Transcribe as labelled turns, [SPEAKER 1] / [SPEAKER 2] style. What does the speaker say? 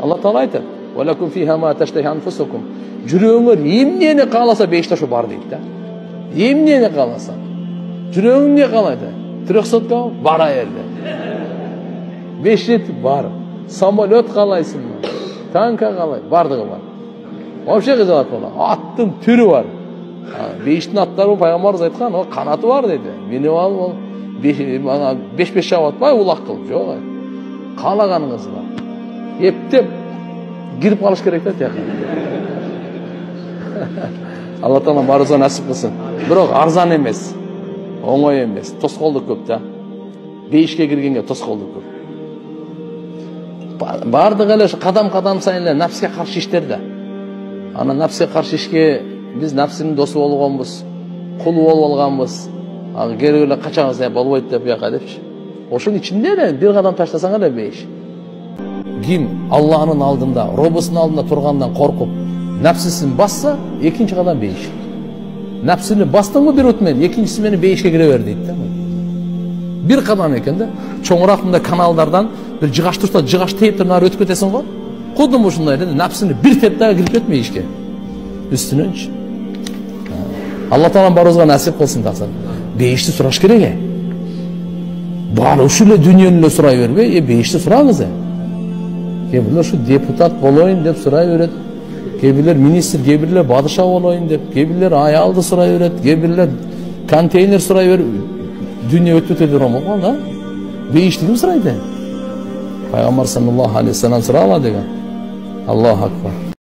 [SPEAKER 1] Allah Taala aytат: "Wa lakum fiha ma tashtahi anfusukum." Жүрөгүңөр эмнени кааласа бейиште ошо бар дейт да. Эмнени кааласа. Жүрөгүң эмне каалайды? 300 бар аерде. 5 рет бар. Самолет каалайсыңбы? Танка каалай, бардыгы бар. Вообще кызыгат бала. Аттын түрү бар. Бейиштин аттары пайгамбарыбыз айткан, о канаты бар деди. Минип алып ол 5 чабып атпай улак кылып, жок. Каалаганыңыз бар. Эптеп кирип калыш керек да тияка. Алла Таала барызга насип кылсын. Бирок арзан эмес. Оңой эмес. Тоскоолдук көп да. Бейишке киргенге тоскоолдук көп. Бардыгы эле кадам сайын эле нафске каршы иштер да. Ана нафске каршы ишке биз нафсинин досу болгонбуз, кулу болуп алганбыз. Ага керек эле качаңыз болбойт деп бияка депчи. Ошонун ичинде эле бир кадам таштасаң эле бейиш. Ким Аллахнын алдында, Робусунун алдында тургандан коркуп, нафсисин басса, экинчи кадам бейиш. Нафсини бастыңбы бир өт менен, экинчиси менен бейишке кире бер дейт да. Бир кадам экен да. Чоңураак мындай каналдардан бир жыгаш турса, жыгаш тейип нары өтүп кетесиң го. Кудум ушундай эле нафсини бир теп дагы кирип кетме ишке. Үстүнөнчү. Алла Таала барыбызга насип кылсын такса. Бейишти сураш керек. Баары ушул эле дүйнөнү эле сурай бербей, бейишти сураңыз. Кээ бирлер ушу депутат болоюн деп сурай берет. Кээ бирлер министр, кээ бирлер бадыша болоюн деп, кээ бирлер аялды сурай берет, кээ бирлер контейнер сурай берет. Дүйнө өтүп кетет ромон да. Бейишти ким сурайды? Пайгамбар саллаллаху алейхи ва саллям сурала деген. Аллаху акбар.